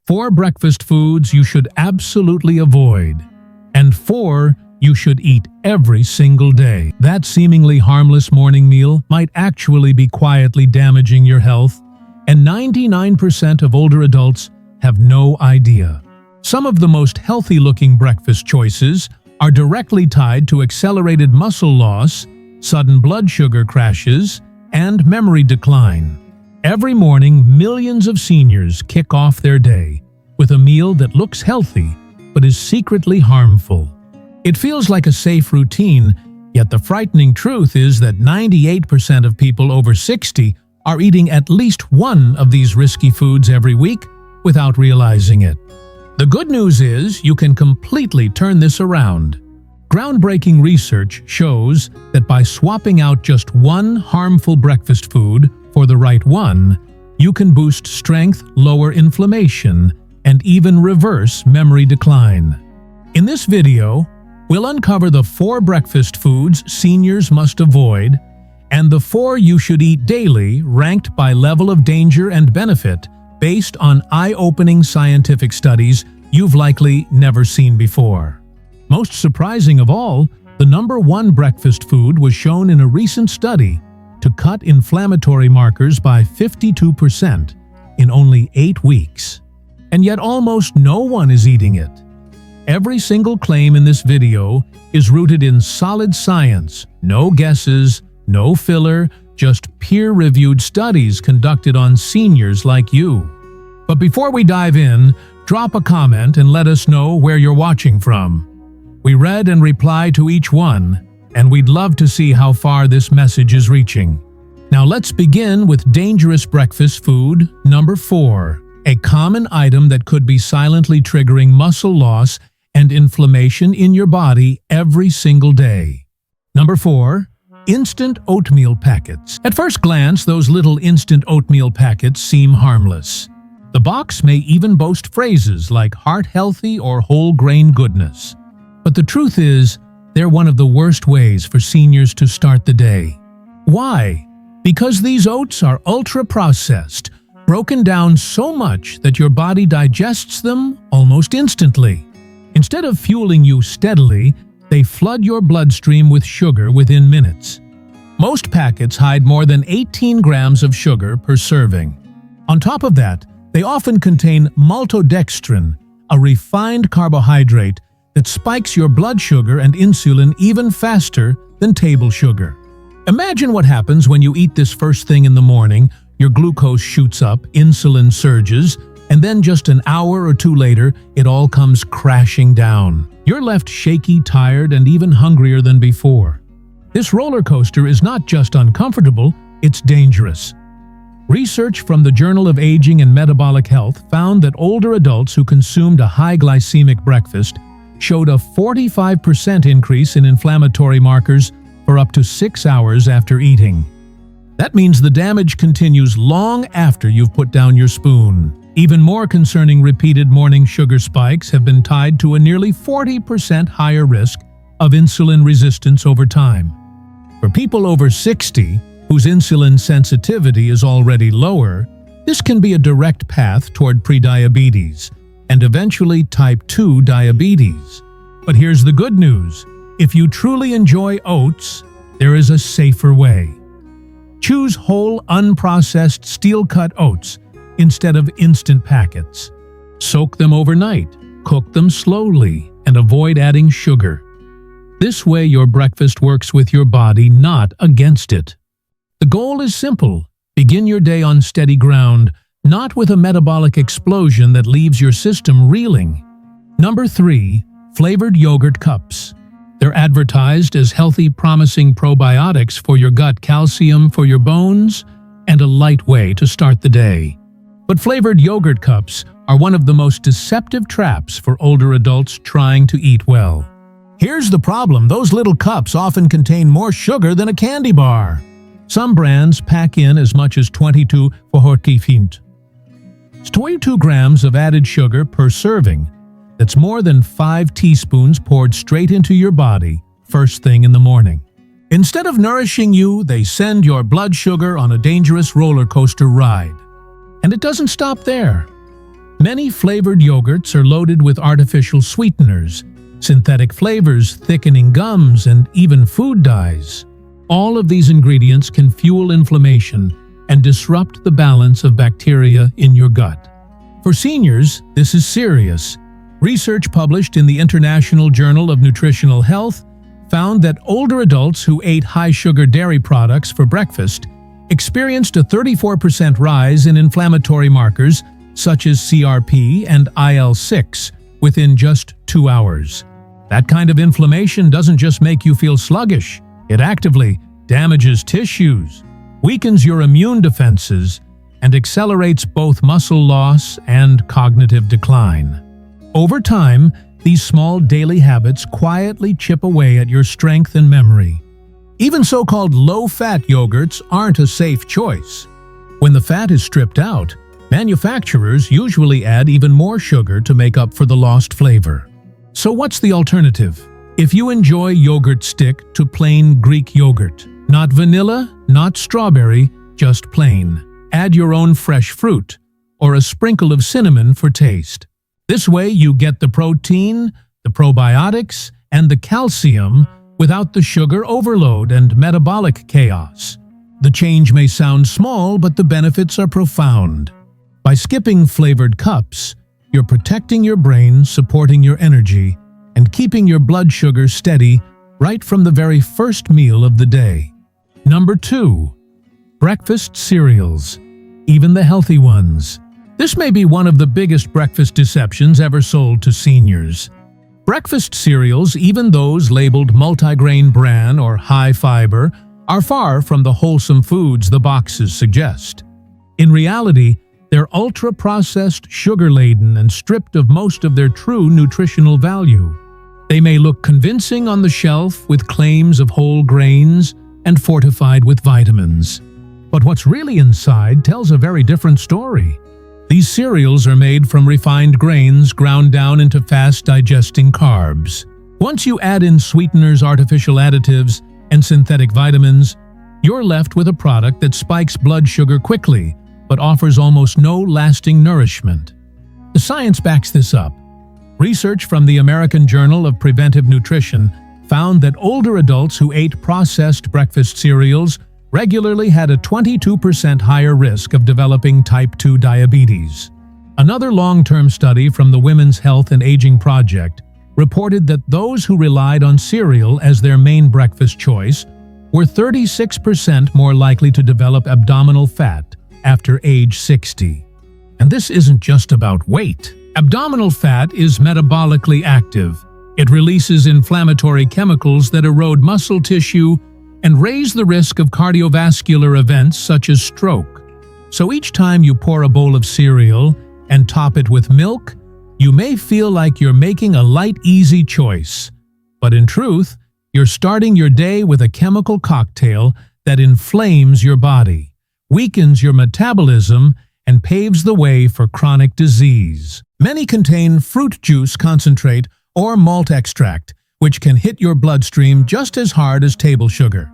4 breakfast foods you should absolutely avoid, and 4 you should eat every single day. That seemingly harmless morning meal might actually be quietly damaging your health, and 99% of older adults have no idea. Some of the most healthy-looking breakfast choices are directly tied to accelerated muscle loss, sudden blood sugar crashes, and memory decline. Every morning, millions of seniors kick off their day with a meal that looks healthy but is secretly harmful. It feels like a safe routine, yet the frightening truth is that 98% of people over 60 are eating at least one of these risky foods every week without realizing it. The good news is you can completely turn this around. Groundbreaking research shows that by swapping out just one harmful breakfast food for the right one, you can boost strength, lower inflammation, and even reverse memory decline. In this video, we'll uncover the 4 breakfast foods seniors must avoid and the 4 you should eat daily, ranked by level of danger and benefit based on eye-opening scientific studies you've likely never seen before. Most surprising of all, the number 1 breakfast food was shown in a recent study to cut inflammatory markers by 52% in only 8 weeks. And yet almost no one is eating it. Every single claim in this video is rooted in solid science, no guesses, no filler, just peer-reviewed studies conducted on seniors like you. But before we dive in, drop a comment and let us know where you're watching from. We read and reply to each one, and we'd love to see how far this message is reaching. Now let's begin with dangerous breakfast food number 4, a common item that could be silently triggering muscle loss and inflammation in your body every single day. Number 4. Instant oatmeal packets. At first glance, those little instant oatmeal packets seem harmless. The box may even boast phrases like heart-healthy or whole-grain goodness. But the truth is, they're one of the worst ways for seniors to start the day. Why? Because these oats are ultra-processed, broken down so much that your body digests them almost instantly. Instead of fueling you steadily, they flood your bloodstream with sugar within minutes. Most packets hide more than 18 grams of sugar per serving. On top of that, they often contain maltodextrin, a refined carbohydrate that spikes your blood sugar and insulin even faster than table sugar. Imagine what happens when you eat this first thing in the morning. Your glucose shoots up, insulin surges, and then just an hour or 2 later, it all comes crashing down. You're left shaky, tired, and even hungrier than before. This roller coaster is not just uncomfortable, it's dangerous. Research from the Journal of Aging and Metabolic Health found that older adults who consumed a high glycemic breakfast showed a 45% increase in inflammatory markers for up to 6 hours after eating. That means the damage continues long after you've put down your spoon. Even more concerning, repeated morning sugar spikes have been tied to a nearly 40% higher risk of insulin resistance over time. For people over 60, whose insulin sensitivity is already lower, this can be a direct path toward prediabetes and eventually type 2 diabetes. But here's the good news. If you truly enjoy oats, there is a safer way. Choose whole, unprocessed, steel-cut oats instead of instant packets. Soak them overnight, cook them slowly, and avoid adding sugar. This way your breakfast works with your body, not against it. The goal is simple. Begin your day on steady ground, not with a metabolic explosion that leaves your system reeling. Number 3. Flavored yogurt cups. They're advertised as healthy, promising probiotics for your gut, calcium for your bones, and a light way to start the day. But flavored yogurt cups are one of the most deceptive traps for older adults trying to eat well. Here's the problem. Those little cups often contain more sugar than a candy bar. Some brands pack in as much as 22 grams of added sugar per serving. That's more than 5 teaspoons poured straight into your body first thing in the morning. Instead of nourishing you, they send your blood sugar on a dangerous roller coaster ride. And it doesn't stop there. Many flavored yogurts are loaded with artificial sweeteners, synthetic flavors, thickening gums, and even food dyes. All of these ingredients can fuel inflammation and disrupt the balance of bacteria in your gut. For seniors, this is serious. Research published in the International Journal of Nutritional Health found that older adults who ate high-sugar dairy products for breakfast experienced a 34% rise in inflammatory markers such as CRP and IL-6 within just 2 hours. That kind of inflammation doesn't just make you feel sluggish, it actively damages tissues, weakens your immune defenses, and accelerates both muscle loss and cognitive decline. Over time, these small daily habits quietly chip away at your strength and memory. Even so-called low-fat yogurts aren't a safe choice. When the fat is stripped out, manufacturers usually add even more sugar to make up for the lost flavor. So what's the alternative? If you enjoy yogurt, stick to plain Greek yogurt. Not vanilla, not strawberry, just plain. Add your own fresh fruit, or a sprinkle of cinnamon for taste. This way you get the protein, the probiotics, and the calcium without the sugar overload and metabolic chaos. The change may sound small, but the benefits are profound. By skipping flavored cups, you're protecting your brain, supporting your energy, and keeping your blood sugar steady right from the very first meal of the day. Number 2. Breakfast cereals, even the healthy ones. This may be one of the biggest breakfast deceptions ever sold to seniors. Breakfast cereals, even those labeled multigrain bran or high fiber, are far from the wholesome foods the boxes suggest. In reality, they're ultra-processed, sugar-laden, and stripped of most of their true nutritional value. They may look convincing on the shelf with claims of whole grains and fortified with vitamins. But what's really inside tells a very different story. These cereals are made from refined grains ground down into fast-digesting carbs. Once you add in sweeteners, artificial additives, and synthetic vitamins, you're left with a product that spikes blood sugar quickly, but offers almost no lasting nourishment. The science backs this up. Research from the American Journal of Preventive Nutrition found that older adults who ate processed breakfast cereals regularly had a 22% higher risk of developing type 2 diabetes. Another long-term study from the Women's Health and Aging Project reported that those who relied on cereal as their main breakfast choice were 36% more likely to develop abdominal fat after age 60. And this isn't just about weight. Abdominal fat is metabolically active. It releases inflammatory chemicals that erode muscle tissue and raise the risk of cardiovascular events such as stroke. So each time you pour a bowl of cereal and top it with milk, you may feel like you're making a light, easy choice. But in truth, you're starting your day with a chemical cocktail that inflames your body, weakens your metabolism, and paves the way for chronic disease. Many contain fruit juice concentrate or malt extract, which can hit your bloodstream just as hard as table sugar.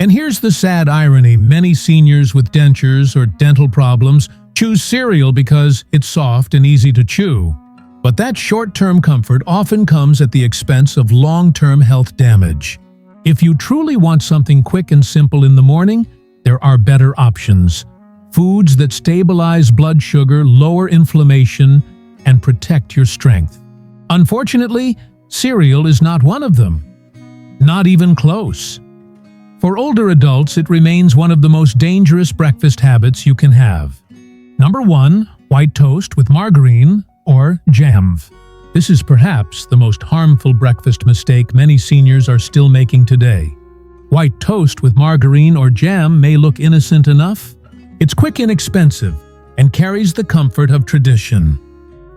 And here's the sad irony: many seniors with dentures or dental problems choose cereal because it's soft and easy to chew. But that short-term comfort often comes at the expense of long-term health damage. If you truly want something quick and simple in the morning, there are better options. Foods that stabilize blood sugar, lower inflammation, and protect your strength. Unfortunately, cereal is not one of them. Not even close. For older adults, it remains one of the most dangerous breakfast habits you can have. Number 1. White toast with margarine or jam. This is perhaps the most harmful breakfast mistake many seniors are still making today. White toast with margarine or jam may look innocent enough. It's quick and inexpensive and carries the comfort of tradition.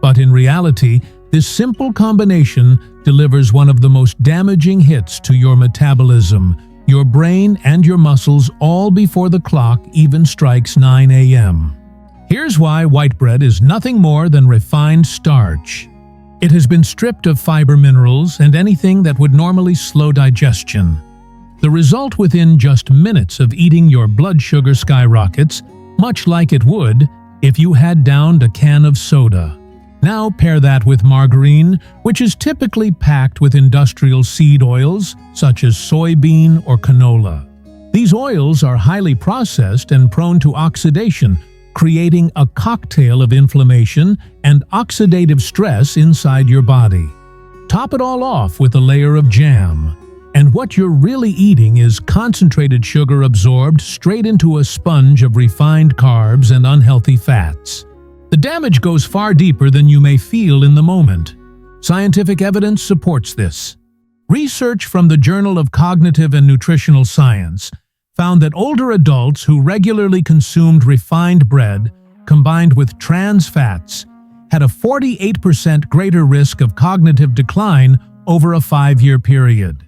But in reality, this simple combination delivers one of the most damaging hits to your metabolism, your brain, and your muscles all before the clock even strikes 9 a.m. Here's why white bread is nothing more than refined starch. It has been stripped of fiber minerals and anything that would normally slow digestion. The result: within just minutes of eating, your blood sugar skyrockets, much like it would if you had downed a can of soda. Now pair that with margarine, which is typically packed with industrial seed oils, such as soybean or canola. These oils are highly processed and prone to oxidation, creating a cocktail of inflammation and oxidative stress inside your body. Top it all off with a layer of jam, and what you're really eating is concentrated sugar absorbed straight into a sponge of refined carbs and unhealthy fats. The damage goes far deeper than you may feel in the moment. Scientific evidence supports this. Research from the Journal of Cognitive and Nutritional Science found that older adults who regularly consumed refined bread combined with trans fats had a 48% greater risk of cognitive decline over a 5-year period.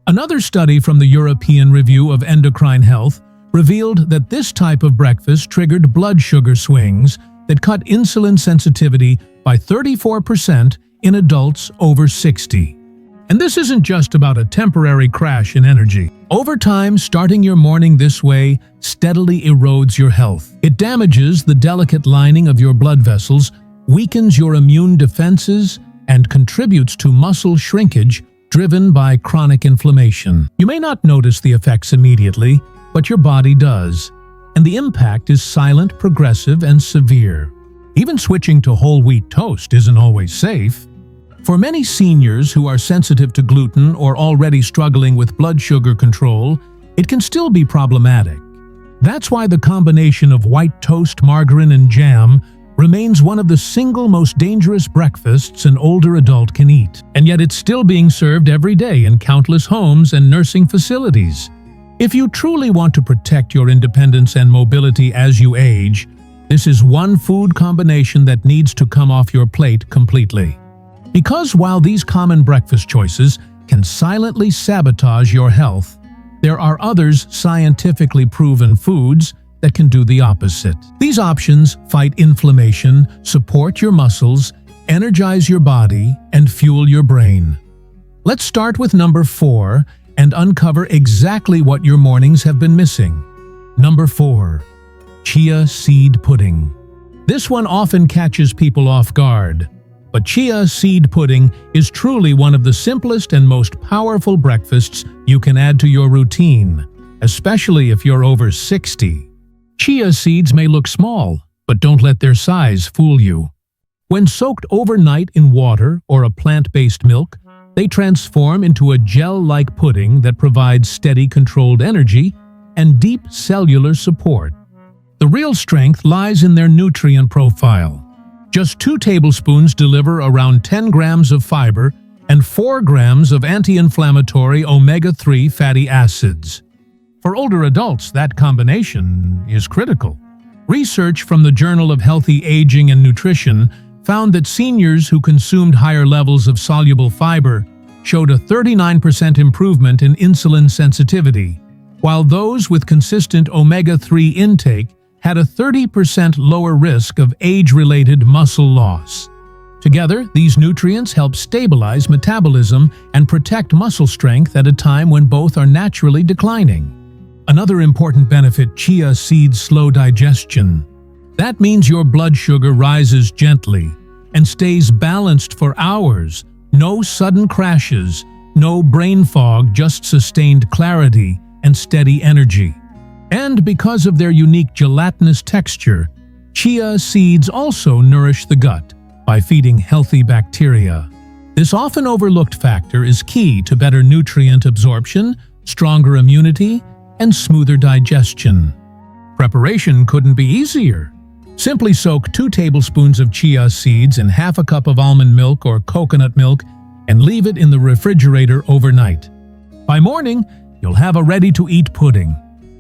Another study from the European Review of Endocrine Health revealed that this type of breakfast triggered blood sugar swings that cut insulin sensitivity by 34% in adults over 60. And this isn't just about a temporary crash in energy. Over time, starting your morning this way steadily erodes your health. It damages the delicate lining of your blood vessels, weakens your immune defenses, and contributes to muscle shrinkage driven by chronic inflammation. You may not notice the effects immediately, but your body does. And the impact is silent, progressive, and severe. Even switching to whole wheat toast isn't always safe. For many seniors who are sensitive to gluten or already struggling with blood sugar control, it can still be problematic. That's why the combination of white toast, margarine, and jam remains one of the single most dangerous breakfasts an older adult can eat. And yet it's still being served every day in countless homes and nursing facilities. If you truly want to protect your independence and mobility as you age, this is one food combination that needs to come off your plate completely. Because while these common breakfast choices can silently sabotage your health, there are others scientifically proven foods that can do the opposite. These options fight inflammation, support your muscles, energize your body, and fuel your brain. Let's start with number 4 and uncover exactly what your mornings have been missing. Number 4. Chia seed pudding. This one often catches people off guard. But chia seed pudding is truly one of the simplest and most powerful breakfasts you can add to your routine, especially if you're over 60. Chia seeds may look small, but don't let their size fool you. When soaked overnight in water or a plant-based milk, they transform into a gel-like pudding that provides steady, controlled energy and deep cellular support. The real strength lies in their nutrient profile. Just 2 tablespoons deliver around 10 grams of fiber and 4 grams of anti-inflammatory omega-3 fatty acids. For older adults, that combination is critical. Research from the Journal of Healthy Aging and Nutrition found that seniors who consumed higher levels of soluble fiber showed a 39% improvement in insulin sensitivity, while those with consistent omega-3 intake had a 30% lower risk of age-related muscle loss. Together, these nutrients help stabilize metabolism and protect muscle strength at a time when both are naturally declining. Another important benefit: chia seeds slow digestion. That means your blood sugar rises gently and stays balanced for hours. No sudden crashes, no brain fog, just sustained clarity and steady energy. And because of their unique gelatinous texture, chia seeds also nourish the gut by feeding healthy bacteria. This often overlooked factor is key to better nutrient absorption, stronger immunity, and smoother digestion. Preparation couldn't be easier. Simply soak 2 tablespoons of chia seeds in half a cup of almond milk or coconut milk and leave it in the refrigerator overnight. By morning, you'll have a ready-to-eat pudding.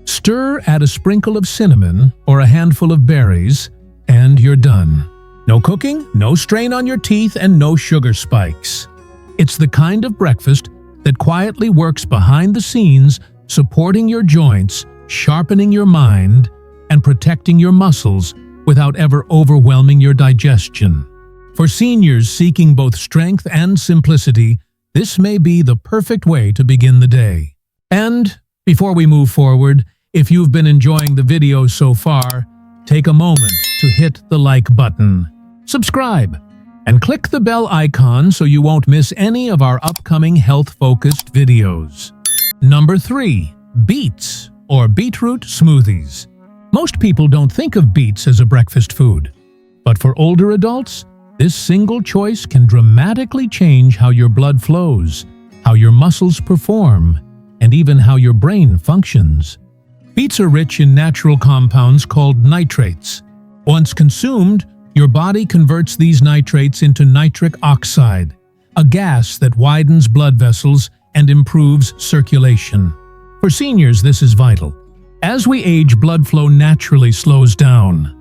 Stir, add a sprinkle of cinnamon or a handful of berries, and you're done. No cooking, no strain on your teeth, and no sugar spikes. It's the kind of breakfast that quietly works behind the scenes, supporting your joints, sharpening your mind, and protecting your muscles without ever overwhelming your digestion. For seniors seeking both strength and simplicity, this may be the perfect way to begin the day. And before we move forward, if you've been enjoying the video so far, take a moment to hit the like button. Subscribe And click the bell icon so you won't miss any of our upcoming health-focused videos. Number 3. Beets or beetroot smoothies. Most people don't think of beets as a breakfast food. But for older adults, this single choice can dramatically change how your blood flows, how your muscles perform, and even how your brain functions. Beets are rich in natural compounds called nitrates. Once consumed, your body converts these nitrates into nitric oxide, a gas that widens blood vessels and improves circulation. For seniors, this is vital. As we age, blood flow naturally slows down.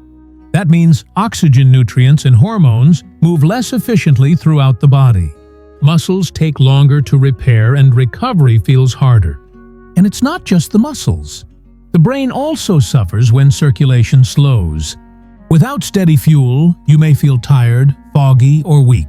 That means oxygen nutrients and hormones move less efficiently throughout the body. Muscles take longer to repair and recovery feels harder. And it's not just the muscles. The brain also suffers when circulation slows. Without steady fuel, you may feel tired, foggy, or weak.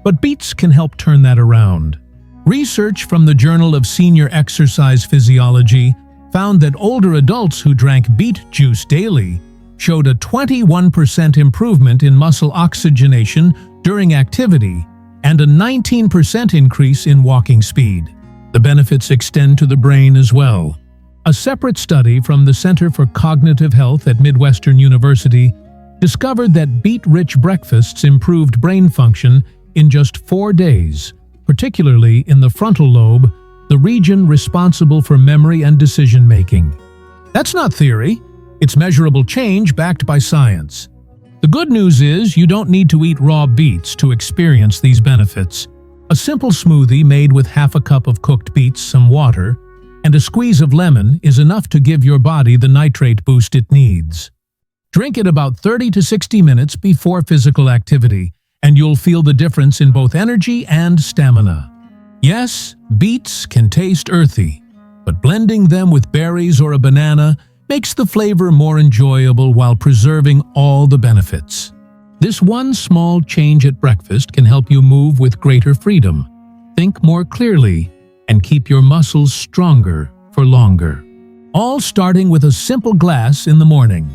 But beets can help turn that around. Research from the Journal of Senior Exercise Physiology found that older adults who drank beet juice daily showed a 21% improvement in muscle oxygenation during activity and a 19% increase in walking speed. The benefits extend to the brain as well. A separate study from the Center for Cognitive Health at Midwestern University discovered that beet-rich breakfasts improved brain function in just 4 days, particularly in the frontal lobe, the region responsible for memory and decision-making. That's not theory, it's measurable change backed by science. The good news is you don't need to eat raw beets to experience these benefits. A simple smoothie made with half a cup of cooked beets, some water, and a squeeze of lemon is enough to give your body the nitrate boost it needs. Drink it about 30 to 60 minutes before physical activity, and you'll feel the difference in both energy and stamina. Yes, beets can taste earthy, but blending them with berries or a banana makes the flavor more enjoyable while preserving all the benefits. This one small change at breakfast can help you move with greater freedom, think more clearly, and keep your muscles stronger for longer. All starting with a simple glass in the morning.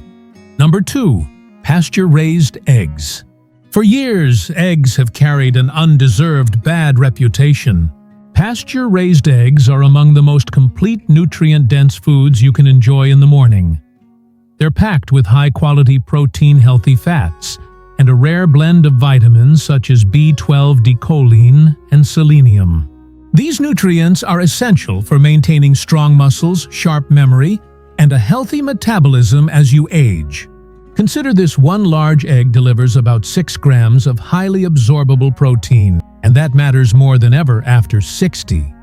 Number 2. Pasture-raised eggs. For years, eggs have carried an undeserved bad reputation. Pasture-raised eggs are among the most complete nutrient-dense foods you can enjoy in the morning. They're packed with high-quality protein-healthy fats and a rare blend of vitamins such as B12 decholine and selenium. These nutrients are essential for maintaining strong muscles, sharp memory, and a healthy metabolism as you age. Consider this: one large egg delivers about 6 grams of highly absorbable protein, and that matters more than ever after 60.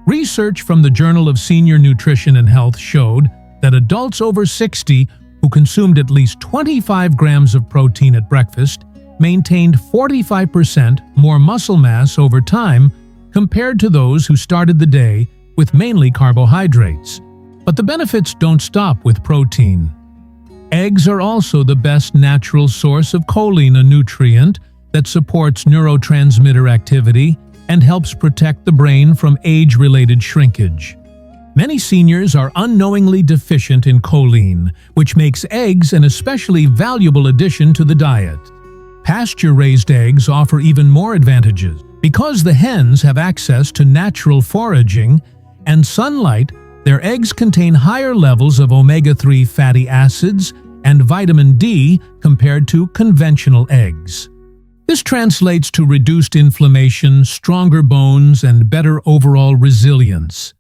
Research from the Journal of Senior Nutrition and Health showed that adults over 60 who consumed at least 25 grams of protein at breakfast maintained 45% more muscle mass over time compared to those who started the day with mainly carbohydrates. But the benefits don't stop with protein. Eggs are also the best natural source of choline, a nutrient that supports neurotransmitter activity and helps protect the brain from age-related shrinkage. Many seniors are unknowingly deficient in choline, which makes eggs an especially valuable addition to the diet. Pasture-raised eggs offer even more advantages. Because the hens have access to natural foraging and sunlight, their eggs contain higher levels of omega-3 fatty acids and vitamin D compared to conventional eggs. This translates to reduced inflammation, stronger bones, and better overall resilience.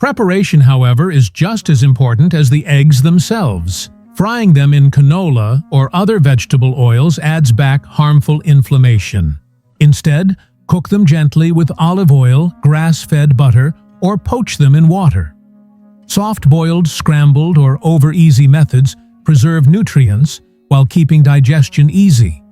Preparation, however, is just as important as the eggs themselves. Frying them in canola or other vegetable oils adds back harmful inflammation. Instead, cook them gently with olive oil, grass-fed butter, or poach them in water. Soft-boiled, scrambled, or over-easy methods preserve nutrients while keeping digestion easy.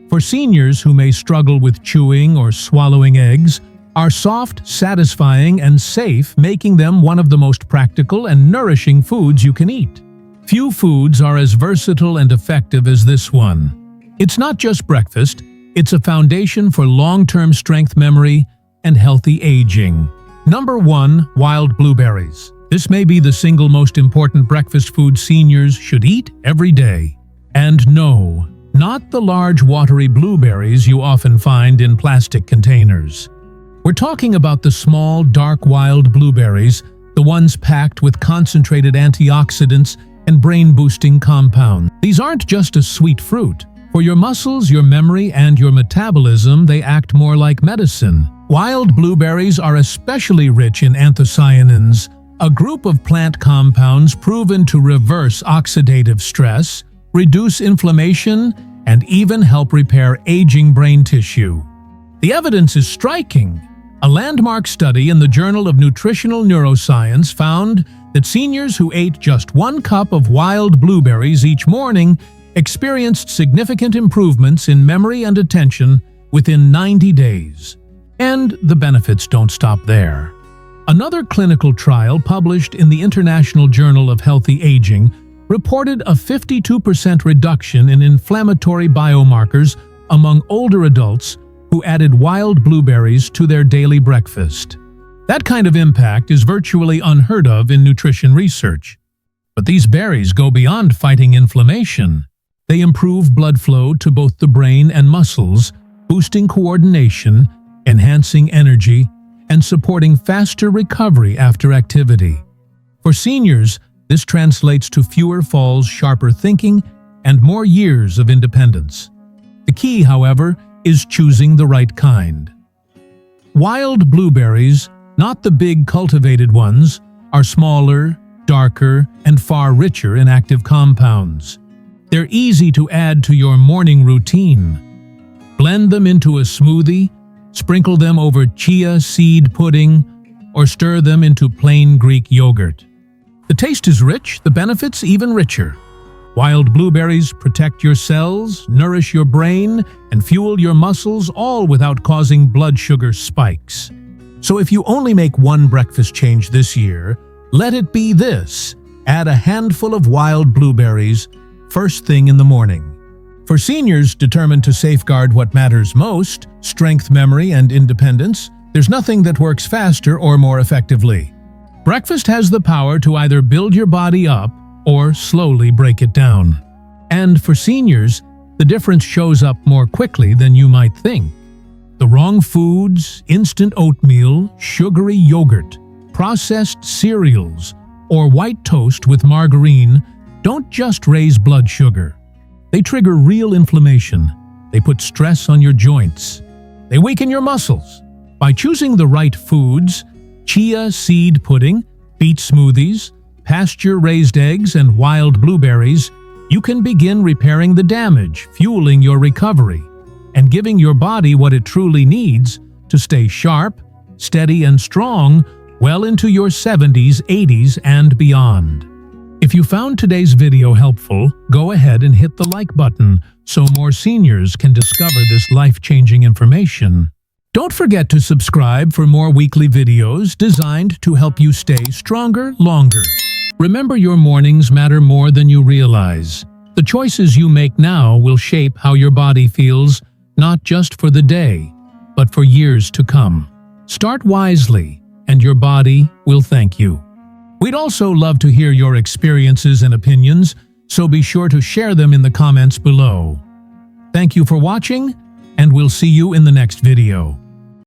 For seniors who may struggle with chewing or swallowing eggs, are soft, satisfying, and safe, making them one of the most practical and nourishing foods you can eat. Few foods are as versatile and effective as this one. It's not just breakfast, it's a foundation for long-term strength, memory, and healthy aging. Number 1. Wild blueberries. This may be the single most important breakfast food seniors should eat every day. And no, not the large watery blueberries you often find in plastic containers. We're talking about the small, dark wild blueberries, the ones packed with concentrated antioxidants and brain-boosting compounds. These aren't just a sweet fruit. For your muscles, your memory, and your metabolism, they act more like medicine. Wild blueberries are especially rich in anthocyanins, a group of plant compounds proven to reverse oxidative stress, reduce inflammation, and even help repair aging brain tissue. The evidence is striking. A landmark study in the Journal of Nutritional Neuroscience found that seniors who ate just 1 cup of wild blueberries each morning experienced significant improvements in memory and attention within 90 days. And the benefits don't stop there. Another clinical trial published in the International Journal of Healthy Aging reported a 52% reduction in inflammatory biomarkers among older adults who added wild blueberries to their daily breakfast. That kind of impact is virtually unheard of in nutrition research. But these berries go beyond fighting inflammation. They improve blood flow to both the brain and muscles, boosting coordination, enhancing energy, and supporting faster recovery after activity. For seniors, this translates to fewer falls, sharper thinking, and more years of independence. The key, however, is choosing the right kind. Wild blueberries, not the big cultivated ones, are smaller, darker, and far richer in active compounds. They're easy to add to your morning routine. Blend them into a smoothie, sprinkle them over chia seed pudding, or stir them into plain Greek yogurt. The taste is rich, the benefits even richer. Wild blueberries protect your cells, nourish your brain, and fuel your muscles, all without causing blood sugar spikes. So if you only make one breakfast change this year, let it be this: add a handful of wild blueberries first thing in the morning. For seniors determined to safeguard what matters most, strength, memory, and independence, there's nothing that works faster or more effectively. Breakfast has the power to either build your body up or slowly break it down. And for seniors, the difference shows up more quickly than you might think. The wrong foods, instant oatmeal, sugary yogurt, processed cereals, or white toast with margarine don't just raise blood sugar. They trigger real inflammation. They put stress on your joints. They weaken your muscles. By choosing the right foods, chia seed pudding, beet smoothies, pasture-raised eggs, and wild blueberries, you can begin repairing the damage, fueling your recovery, and giving your body what it truly needs to stay sharp, steady, and strong well into your 70s, 80s, and beyond. If you found today's video helpful, go ahead and hit the like button so more seniors can discover this life-changing information. Don't forget to subscribe for more weekly videos designed to help you stay stronger longer. Remember, your mornings matter more than you realize. The choices you make now will shape how your body feels, not just for the day, but for years to come. Start wisely, and your body will thank you. We'd also love to hear your experiences and opinions, so be sure to share them in the comments below. Thank you for watching, and we'll see you in the next video.